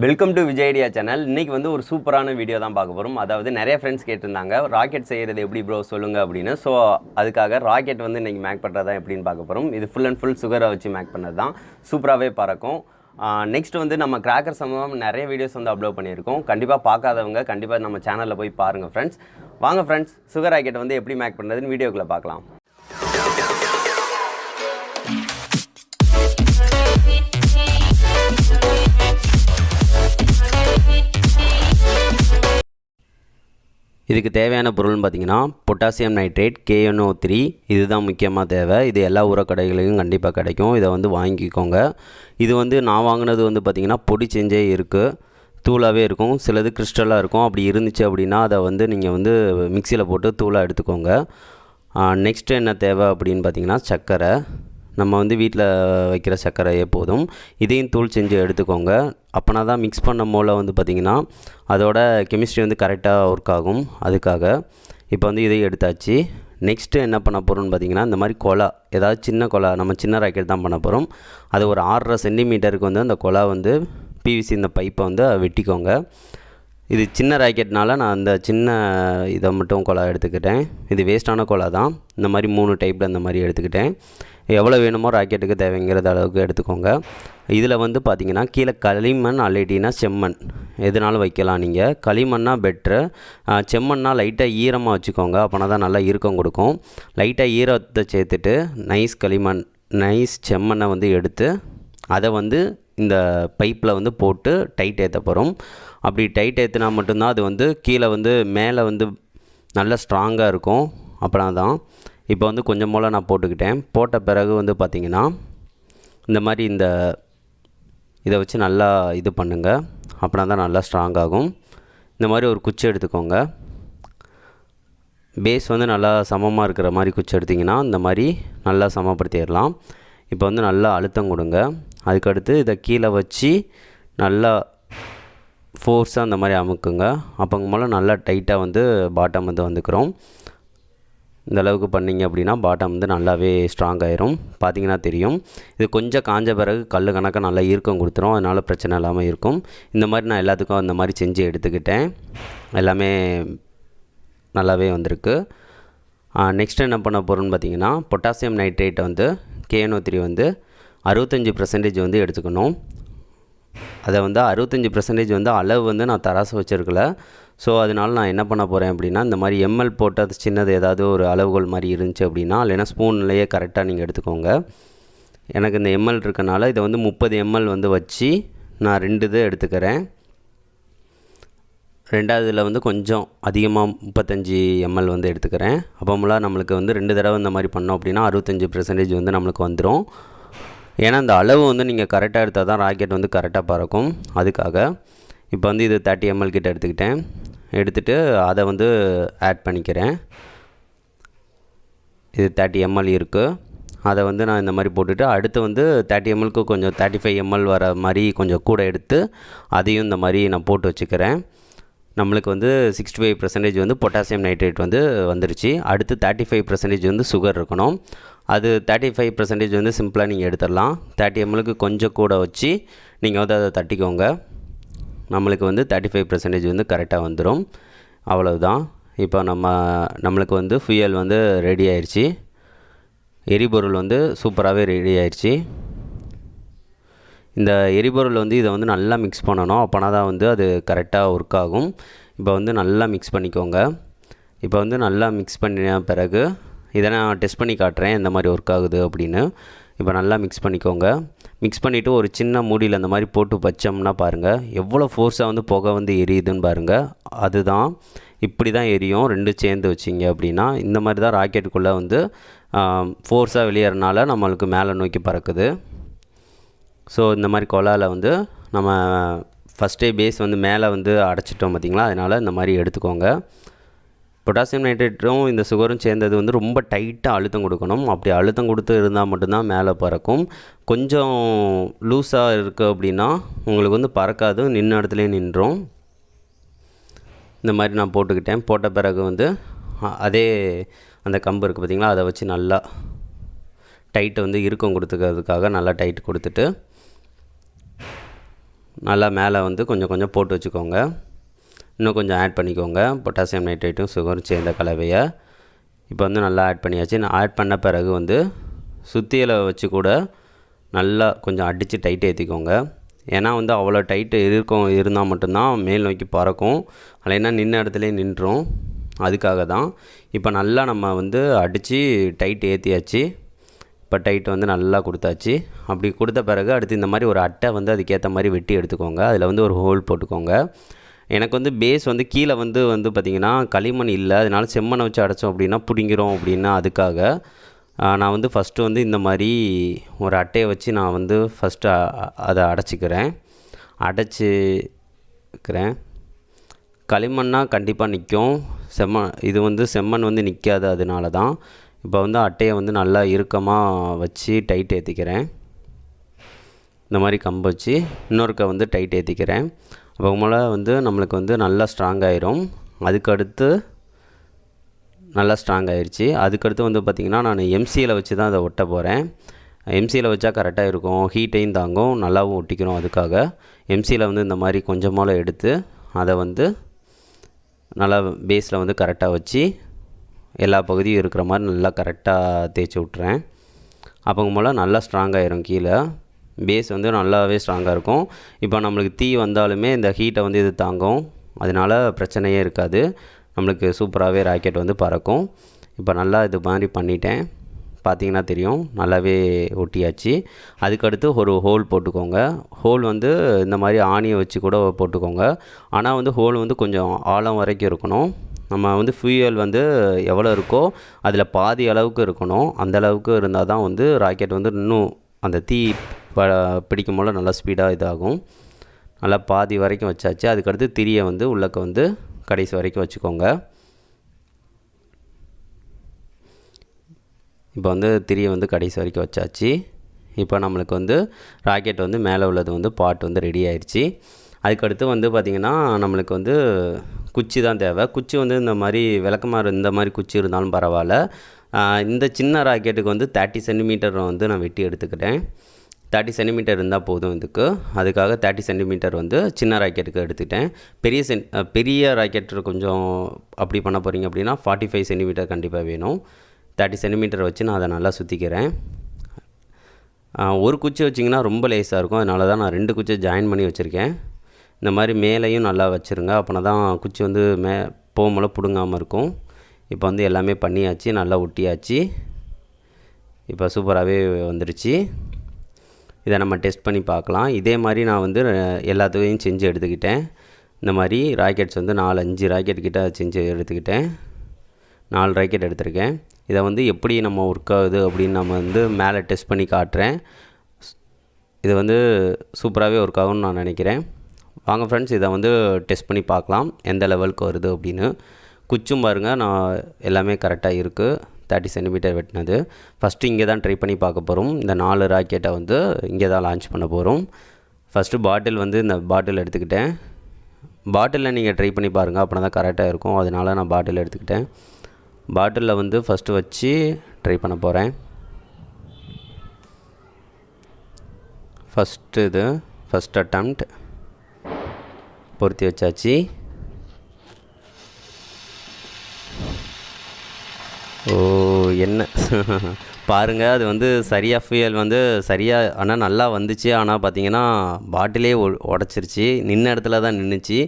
Welcome to Vijay idea channel. இன்றைக்கி வந்து ஒரு சூப்பரான வீடியோ தான் பார்க்க போகிறோம். அதாவது நிறைய ஃப்ரெண்ட்ஸ் கேட்டிருந்தாங்க ராக்கெட் செய்கிறது எப்படி ப்ரோ சொல்லுங்கள் அப்படின்னு. ஸோ அதுக்காக ராக்கெட் வந்து இன்றைக்கி மேக் பண்ணுறது தான் எப்படின்னு பார்க்க போகிறோம். இது ஃபுல் அண்ட் ஃபுல் சுகரை வச்சு மேக் பண்ணது தான். சூப்பராகவே பறக்கும். நெக்ஸ்ட் வந்து நம்ம கிராக்கர் சம்பவம் நிறைய வீடியோஸ் வந்து அப்லோட் பண்ணியிருக்கோம். கண்டிப்பாக பார்க்காதவங்க கண்டிப்பாக நம்ம சேனலில் போய் பாருங்கள் ஃப்ரெண்ட்ஸ். வாங்க ஃப்ரெண்ட்ஸ், சுகர் ராக்கெட் வந்து எப்படி மேக் பண்ணுறதுன்னு வீடியோக்குள்ளே பார்க்கலாம். இதுக்கு தேவையான பொருள்னு பார்த்திங்கன்னா பொட்டாசியம் நைட்ரேட் KNO3 இதுதான் முக்கியமாக தேவை. இது எல்லா உரக்கடைகளையும் கண்டிப்பாக கிடைக்கும். இதை வந்து வாங்கிக்கோங்க. இது வந்து நான் வாங்கினது வந்து பார்த்திங்கன்னா பொடி செஞ்சே இருக்குது, தூளாகவே இருக்கும். சிலது கிறிஸ்டலாக இருக்கும். அப்படி இருந்துச்சு அப்படின்னா அதை வந்து நீங்கள் வந்து மிக்சியில் போட்டு தூளாக எடுத்துக்கோங்க. நெக்ஸ்ட்டு என்ன தேவை அப்படின்னு பார்த்திங்கன்னா சர்க்கரை. நம்ம வந்து வீட்டில் வைக்கிற சர்க்கரையே போதும். இதையும் தூள் செஞ்சு எடுத்துக்கோங்க. அப்போனா தான் மிக்ஸ் பண்ணும் போல் வந்து பார்த்திங்கன்னா அதோட கெமிஸ்ட்ரி வந்து கரெக்டாக ஒர்க் ஆகும். அதுக்காக இப்போ வந்து இதையும் எடுத்தாச்சு. நெக்ஸ்ட்டு என்ன பண்ண போகிறோம்னு பார்த்திங்கன்னா இந்த மாதிரி கொலா, ஏதாவது சின்ன கொலா, நம்ம சின்ன ராக்கெட் தான் பண்ண போகிறோம். அது ஒரு 6.5 சென்டிமீட்டருக்கு வந்து அந்த கொலா வந்து PVC இந்த பைப்பை வந்து வெட்டிக்கோங்க. இது சின்ன ராக்கெட்னால நான் அந்த சின்ன இதை மட்டும் கொலா எடுத்துக்கிட்டேன். இது வேஸ்ட்டான கொலா தான். இந்த மாதிரி 3 டைப்பில் இந்த மாதிரி எடுத்துக்கிட்டேன். எவ்வளோ வேணுமோ ராக்கெட்டுக்கு தேவைங்கிறது அளவுக்கு எடுத்துக்கோங்க. இதில் வந்து பார்த்திங்கன்னா கீழே களிமண் அல்லட்டினா செம்மண் எதுனாலும் வைக்கலாம். நீங்கள் களிமண்ணா பெட்ரு, செம்மண்ணா லைட்டாக ஈரமாக வச்சுக்கோங்க. அப்போனா தான் நல்லா இறுக்கம் கொடுக்கும். லைட்டாக ஈரத்தை சேர்த்துட்டு நைஸ் செம்மண்ணை வந்து எடுத்து அதை வந்து இந்த பைப்பில் வந்து போட்டு டைட் ஏற்ற போகிறோம். அப்படி டைட் ஏற்றினா மட்டும்தான் அது வந்து கீழே வந்து மேலே வந்து நல்லா ஸ்ட்ராங்காக இருக்கும். அப்படின்னா தான் இப்போ வந்து கொஞ்சம் போல் நான் போட்டுக்கிட்டேன். போட்ட பிறகு வந்து பார்த்திங்கன்னா இந்த மாதிரி இதை வச்சு நல்லா இது பண்ணுங்கள். அப்படின்னா தான் நல்லா ஸ்ட்ராங் ஆகும். இந்த மாதிரி ஒரு குச்சி எடுத்துக்கோங்க. பேஸ் வந்து நல்லா சமமாக இருக்கிற மாதிரி குச்சி எடுத்திங்கன்னா இந்த மாதிரி நல்லா சமப்படுத்திடலாம். இப்போ வந்து நல்லா அழுத்தம் கொடுங்க. அதுக்கடுத்து இதை கீழே வச்சு நல்லா ஃபோர்ஸாக அந்த மாதிரி அமுக்குங்க. அப்போங்க போல் நல்லா டைட்டாக வந்து பாட்டம் வந்து வந்துக்கிறோம். இந்த அளவுக்கு பண்ணிங்க அப்படின்னா பாட்டம் வந்து நல்லாவே ஸ்ட்ராங் ஆயிரும். பார்த்திங்கன்னா தெரியும். இது கொஞ்சம் காஞ்ச பிறகு கல் கணக்காக நல்லா ஈர்க்கம் கொடுத்துரும். அதனால் பிரச்சனை இல்லாமல் இருக்கும். இந்த மாதிரி நான் எல்லாத்துக்கும் அந்த மாதிரி செஞ்சு எடுத்துக்கிட்டேன். எல்லாமே நல்லாவே வந்திருக்கு. நெக்ஸ்ட் என்ன பண்ண போகிறோன்னு பார்த்திங்கன்னா பொட்டாசியம் நைட்ரேட்டை வந்து KNO3 வந்து 65% வந்து எடுத்துக்கணும். அதை வந்து 65% வந்து அளவு வந்து நான் தராசு வச்சுருக்கல. ஸோ அதனால் நான் என்ன பண்ண போகிறேன் அப்படின்னா இந்த மாதிரி ML போட்டு அது சின்னது ஏதாவது ஒரு அளவுகோல் மாதிரி இருந்துச்சு அப்படின்னா இல்லைன்னா ஸ்பூன்லேயே கரெக்டாக நீங்கள் எடுத்துக்கோங்க. எனக்கு இந்த ML இருக்கனால இதை வந்து 30 ml வந்து வச்சு நான் 2 இது எடுத்துக்கிறேன். ரெண்டாவதுல வந்து கொஞ்சம் அதிகமாக 35 ml வந்து எடுத்துக்கிறேன். அப்போமெல்லாம் நம்மளுக்கு வந்து 2 தடவை இந்த மாதிரி பண்ணோம் அப்படின்னா 65% வந்து நம்மளுக்கு வந்துடும். ஏன்னா அந்த அளவு வந்து நீங்கள் கரெக்டாக எடுத்தால் தான் ராக்கெட் வந்து கரெக்டாக பறக்கும். அதுக்காக இப்போ வந்து இது 30 ml கிட்ட எடுத்துகிட்டு அதை வந்து ஆட் பண்ணிக்கிறேன். இது 30 ml இருக்குது. அதை வந்து நான் இந்த மாதிரி போட்டுட்டு அடுத்து வந்து 30 mlக்கு கொஞ்சம் 35 ml வர மாதிரி கொஞ்சம் கூட எடுத்து அதையும் இந்த மாதிரி நான் போட்டு வச்சுக்கிறேன். நம்மளுக்கு வந்து 65% வந்து பொட்டாசியம் நைட்ரேட் வந்து வந்துருச்சு. அடுத்து 35% வந்து சுகர் இருக்கணும். அது 35% வந்து சிம்பிளாக நீங்கள் எடுத்துடலாம். 30 mlக்கு கொஞ்சம் கூட வச்சு நீங்கள் வந்து அதை தட்டிக்கோங்க. நம்மளுக்கு வந்து 35% வந்து கரெக்டாக வந்துடும். அவ்வளவுதான். இப்போ நம்மளுக்கு வந்து ஃபியூயல் வந்து ரெடி ஆயிடுச்சு. எரிபொருள் வந்து சூப்பராகவே ரெடி ஆயிடுச்சு. இந்த எரிபொருள் வந்து இதை வந்து நல்லா மிக்ஸ் பண்ணணும். அப்போனா தான் வந்து அது கரெக்டாக ஒர்க் ஆகும். இப்போ வந்து நல்லா மிக்ஸ் பண்ணிக்கோங்க. இப்போ வந்து நல்லா மிக்ஸ் பண்ணின பிறகு இதை நான் டெஸ்ட் பண்ணி காட்டுறேன் எந்த மாதிரி ஒர்க் ஆகுது அப்படின்னு. இப்போ நல்லா மிக்ஸ் பண்ணிக்கோங்க. மிக்ஸ் பண்ணிவிட்டு ஒரு சின்ன மூடியில் அந்த மாதிரி போட்டு வச்சோம்னா பாருங்கள் எவ்வளோ ஃபோர்ஸாக வந்து புகை வந்து எரியுதுன்னு பாருங்கள். அதுதான் இப்படி தான் எரியும். 2 சேர்ந்து வச்சிங்க அப்படின்னா இந்த மாதிரி தான் ராக்கெட்டுக்குள்ளே வந்து ஃபோர்ஸாக வெளியேறனால நம்மளுக்கு மேலே நோக்கி பறக்குது. ஸோ இந்த மாதிரி கொலாவில் வந்து நம்ம ஃபஸ்ட்டே பேஸ் வந்து மேலே வந்து அடைச்சிட்டோம் பார்த்திங்களா. அதனால் இந்த மாதிரி எடுத்துக்கோங்க. பொட்டாசியம் நைட்ரேட்டும் இந்த சுகரும் சேர்ந்தது வந்து ரொம்ப டைட்டாக அழுத்தம் கொடுக்கணும். அப்படி அழுத்தம் கொடுத்து இருந்தால் மட்டும்தான் மேலே பறக்கும். கொஞ்சம் லூஸாக இருக்குது அப்படின்னா உங்களுக்கு வந்து பறக்காது, நின்ன இடத்துலையே நின்றும். இந்த மாதிரி நான் போட்டுக்கிட்டேன். போட்ட பிறகு வந்து அதே அந்த கம்பு இருக்குது பார்த்திங்களா, அதை வச்சு நல்லா டைட்டை வந்து இறுக்கம் கொடுத்துக்கிறதுக்காக நல்லா டைட் கொடுத்துட்டு நல்லா மேலே வந்து கொஞ்சம் கொஞ்சம் போட்டு வச்சுக்கோங்க. இன்னும் கொஞ்சம் ஆட் பண்ணிக்கோங்க, பொட்டாசியம் நைட்ரேட்டும் சுகரும் சேர்ந்த கலவையை. இப்போ வந்து நல்லா ஆட் பண்ணியாச்சு. நான் ஆட் பண்ண பிறகு வந்து சுத்தியலை வச்சு கூட நல்லா கொஞ்சம் அடித்து டைட் ஏற்றிக்கோங்க. ஏன்னா வந்து அவ்வளோ டைட்டு இருந்தால் மட்டும்தான் மேல் நோக்கி பறக்கும், இல்லைன்னா நின்ன இடத்துலையே நின்றும். அதுக்காக தான். இப்போ நல்லா நம்ம வந்து அடித்து டைட் ஏற்றியாச்சு. இப்போ டைட் வந்து நல்லா கொடுத்தாச்சு. அப்படி கொடுத்த பிறகு அடுத்து இந்த மாதிரி ஒரு அட்டை வந்து அதுக்கேற்ற மாதிரி வெட்டி எடுத்துக்கோங்க. அதில் வந்து ஒரு ஹோல் போட்டுக்கோங்க. எனக்கு வந்து பேஸ் வந்து கீழே வந்து பார்த்திங்கன்னா களிமண் இல்லை, அதனால செம்மண்ணை வச்சு அடைச்சோம் அப்படின்னா பிடிங்கிறோம் அப்படின்னா அதுக்காக நான் வந்து ஃபஸ்ட்டு வந்து இந்த மாதிரி ஒரு அட்டையை வச்சு நான் வந்து ஃபஸ்ட்டு அதை அடைச்சிக்கிறேன். களிமண்ணா கண்டிப்பாக நிற்கும், இது வந்து செம்மண் வந்து நிற்காது. அதனால தான் இப்போ வந்து அட்டையை வந்து நல்லா இறுக்கமாக வச்சு டைட் ஏற்றிக்கிறேன். இந்த மாதிரி கம்பு வச்சு இன்னொருக்க வந்து டைட் ஏற்றிக்கிறேன். அப்போ மேலே வந்து நம்மளுக்கு வந்து நல்லா ஸ்ட்ராங் ஆயிரும். அதுக்கடுத்து நல்லா ஸ்ட்ராங் ஆயிடுச்சு. அதுக்கடுத்து வந்து பார்த்திங்கன்னா நான் எம்சியில் வச்சு தான் அதை ஒட்ட போகிறேன். எம்சியில் வச்சா கரெக்டாக இருக்கும், ஹீட்டையும் தாங்கும், நல்லாவும் ஒட்டிக்கிறோம். அதுக்காக எம்சியில் வந்து இந்த மாதிரி கொஞ்சமாக எடுத்து அதை வந்து நல்லா பேஸில் வந்து கரெக்டாக வச்சு எல்லா பகுதியும் இருக்கிற மாதிரி நல்லா கரெக்டாக தேய்ச்சி விட்றேன். அப்போங்க போல் நல்லா ஸ்ட்ராங் ஆயிரும். கீழே பேஸ் வந்து நல்லாவே ஸ்ட்ராங்காக இருக்கும். இப்போ நம்மளுக்கு தீ வந்தாலுமே இந்த ஹீட்டை வந்து இது தாங்கும், அதனால் பிரச்சனையே இருக்காது. நம்மளுக்கு சூப்பராகவே ராக்கெட் வந்து பறக்கும். இப்போ நல்லா இது மாதிரி பண்ணிட்டேன், பார்த்திங்கன்னா தெரியும், நல்லாவே ஒட்டியாச்சு. அதுக்கடுத்து ஒரு ஹோல் போட்டுக்கோங்க. ஹோல் வந்து இந்த மாதிரி ஆணியை வச்சு கூட போட்டுக்கோங்க. ஆனால் வந்து ஹோல் வந்து கொஞ்சம் ஆழம் வரைக்கும் இருக்கணும். நம்ம வந்து ஃபியூயல் வந்து எவ்வளோ இருக்கோ அதில் பாதி அளவுக்கு இருக்கணும். அந்த அளவுக்கு இருந்தால் தான் வந்து ராக்கெட் வந்து இன்னும் அந்த தீ பிடிக்கும் போல் நல்லா ஸ்பீடாக இதாகும். நல்லா பாதி வரைக்கும் வச்சாச்சு. அதுக்கடுத்து திரியை வந்து உள்ளக்க வந்து கடைசி வரைக்கும் வச்சுக்கோங்க. இப்போ வந்து திரியை வந்து கடைசி வரைக்கும் வச்சாச்சு. இப்போ நம்மளுக்கு வந்து ராக்கெட் வந்து மேலே உள்ளது வந்து பார்ட் வந்து ரெடி ஆயிடுச்சு. அதுக்கடுத்து வந்து பார்த்திங்கன்னா நம்மளுக்கு வந்து குச்சி தான் தேவை. குச்சி வந்து இந்த மாதிரி விளக்கமாறு இந்த மாதிரி குச்சி இருந்தாலும் பரவாயில்ல. இந்த சின்ன ராக்கெட்டுக்கு வந்து 30 சென்டிமீட்டர் வந்து நான் வெட்டி எடுத்துக்கிட்டேன். 30 சென்டிமீட்டர் இருந்தால் போதும் இதுக்கு. அதுக்காக 30 சென்டிமீட்டர் வந்து சின்ன ராக்கெட்டுக்கு எடுத்துக்கிட்டேன். பெரிய ராக்கெட் கொஞ்சம் அப்படி பண்ண போகிறீங்க அப்படின்னா 45 சென்டிமீட்டர் கண்டிப்பாக வேணும். 30 சென்டிமீட்டர் வச்சு நான் அதை நல்லா சுற்றிக்கிறேன். ஒரு குச்சி வச்சிங்கன்னா ரொம்ப லேஸாக இருக்கும், அதனால தான் நான் 2 குச்சியை ஜாயின் பண்ணி வச்சுருக்கேன். இந்த மாதிரி மேலேயும் நல்லா வச்சுருங்க, அப்போனா தான் குச்சி வந்து போகும்போல பிடுங்காமல் இருக்கும். இப்போ வந்து எல்லாமே பண்ணியாச்சு, நல்லா ஒட்டியாச்சு. இப்போ சூப்பராகவே வந்துடுச்சு. இதை நம்ம டெஸ்ட் பண்ணி பார்க்கலாம். இதே மாதிரி நான் வந்து எல்லாத்தையும் செஞ்சு எடுத்துக்கிட்டேன். இந்த மாதிரி ராக்கெட்ஸ் வந்து 4-5 ராக்கெட் கிட்ட செஞ்சு எடுத்துக்கிட்டேன். 4 ராக்கெட் எடுத்திருக்கேன். இதை வந்து எப்படி நம்ம ஒர்க் ஆகுது அப்படின்னு நம்ம வந்து மேலே டெஸ்ட் பண்ணி காட்டுறேன். இது வந்து சூப்பராகவே ஒர்க் ஆகும்னு நான் நினைக்கிறேன். வாங்க ஃப்ரெண்ட்ஸ், இதை வந்து டெஸ்ட் பண்ணி பார்க்கலாம் எந்த லெவலுக்கு வருது அப்படின்னு. குச்சும் பாருங்கள், நான் எல்லாமே கரெக்டாக இருக்குது. 30 சென்டிமீட்டர் வெட்டினது. ஃபஸ்ட்டு இங்கே தான் ட்ரை பண்ணி பார்க்க போகிறோம். இந்த 4 ராக்கெட்டை வந்து இங்கே தான் லான்ச் பண்ண போகிறோம். ஃபஸ்ட்டு பாட்டில் வந்து இந்த பாட்டில் எடுத்துக்கிட்டேன். பாட்டிலில் நீங்கள் ட்ரை பண்ணி பாருங்கள், அப்படின்னா தான் கரெக்டாக இருக்கும். அதனால நான் பாட்டில் எடுத்துக்கிட்டேன். பாட்டிலில் வந்து ஃபஸ்ட்டு வச்சு ட்ரை பண்ண போகிறேன். ஃபஸ்ட் அட்டெம்ப்ட் பொருத்தி வச்சாச்சு. என்ன பாருங்கள், அது வந்து சரியாக ஃபியூயல் வந்து சரியாக ஆனால் நல்லா வந்துச்சு. ஆனால் பார்த்திங்கன்னா பாட்டிலே உடச்சிருச்சு, நின்ன இடத்துல தான் நின்றுச்சு.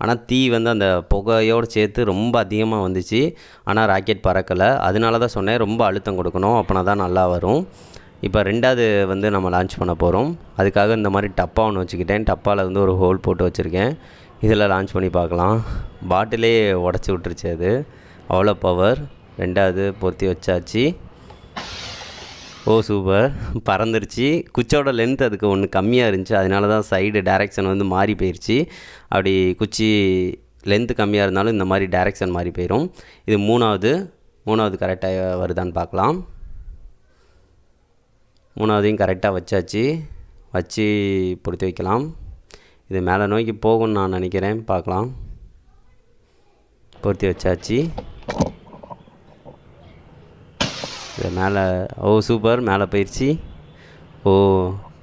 ஆனால் தீ வந்து அந்த புகையோடு சேர்த்து ரொம்ப அதிகமாக வந்துச்சு. ஆனால் ராக்கெட் பறக்கலை. அதனால தான் சொன்னேன், ரொம்ப அழுத்தம் கொடுக்கணும், அப்போனா தான் நல்லா வரும். இப்போ 2வது வந்து நம்ம லான்ச் பண்ண போகிறோம். அதுக்காக இந்த மாதிரி டப்பா ஒன்று வச்சுக்கிட்டேன். டப்பாவில் வந்து ஒரு ஹோல் போட்டு வச்சுருக்கேன். இதில் லான்ச் பண்ணி பார்க்கலாம். பாட்டிலே உடச்சி விட்டுருச்சு, அது அவ்வளோ பவர். 2வது பொருத்தி வச்சாச்சு. சூப்பர், பறந்துருச்சு. குச்சியோட லென்த் அதுக்கு ஒன்று கம்மியாக இருந்துச்சு, அதனால தான் சைடு டைரெக்ஷன் வந்து மாறி போயிடுச்சு. அப்படி குச்சி லென்த்து கம்மியாக இருந்தாலும் இந்த மாதிரி டைரெக்ஷன் மாறி போயிடும். இது 3வது கரெக்டாக வருதான்னு பார்க்கலாம். 3வதையும் கரெக்டாக வச்சு பொருத்தி வைக்கலாம். இது மேலே நோக்கி போகும்னு நான் நினைக்கிறேன், பார்க்கலாம். பொருத்தி வச்சாச்சு. இது மேலே சூப்பர், மேலே போயிடுச்சு.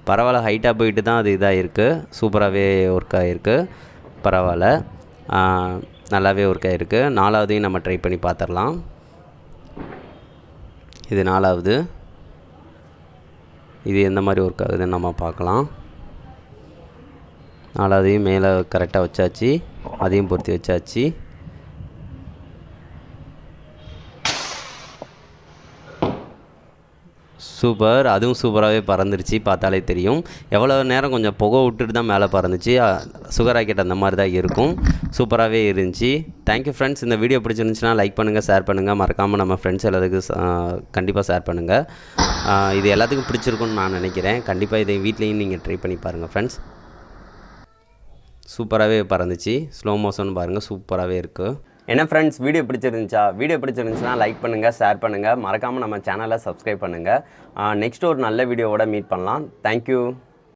பரவாயில்ல, ஹைட்டாக போயிட்டு தான் அது இதாக இருக்குது. சூப்பராகவே ஒர்க் ஆகிருக்கு. பரவாயில்ல, நல்லாவே ஒர்க் ஆகிருக்கு. 4வதையும் நம்ம ட்ரை பண்ணி பார்த்துடலாம். இது 4வது. இது எந்த மாதிரி ஒர்க் ஆகுதுன்னு நம்ம பார்க்கலாம். 4வதையும் மேலே கரெக்டாக வச்சாச்சு, அதையும் பொருத்தி வச்சாச்சு. சூப்பர், அதுவும் சூப்பராகவே பறந்துருச்சு. பார்த்தாலே தெரியும். எவ்வளோ நேரம் கொஞ்சம் புகை விட்டுட்டு தான் மேலே பறந்துச்சு. சுகர் ராக்கெட் அந்த மாதிரி தான் இருக்கும். சூப்பராகவே இருந்துச்சு. Thank you friends. இந்த வீடியோ பிடிச்சிருந்துச்சுன்னா லைக் பண்ணுங்கள், ஷேர் பண்ணுங்கள். மறக்காமல் நம்ம ஃப்ரெண்ட்ஸ் எல்லாத்துக்கும் கண்டிப்பாக ஷேர் பண்ணுங்கள். இது எல்லாத்துக்கும் பிடிச்சிருக்குன்னு நான் நினைக்கிறேன். கண்டிப்பாக இதை வீட்லேயும் நீங்கள் ட்ரை பண்ணி பாருங்கள் ஃப்ரெண்ட்ஸ். சூப்பராகவே பறந்துச்சு. ஸ்லோ மோஷன் பாருங்கள், சூப்பராகவே இருக்குது. என்ன ஃப்ரெண்ட்ஸ், வீடியோ பிடிச்சிருந்துச்சுன்னா லைக் பண்ணுங்கள், ஷேர் பண்ணுங்கள். மறக்காமல் நம்ம சேனலை சப்ஸ்கிரைப் பண்ணுங்கள். நெக்ஸ்ட் ஒரு நல்ல வீடியோவோட மீட் பண்ணலாம். தேங்க்யூ.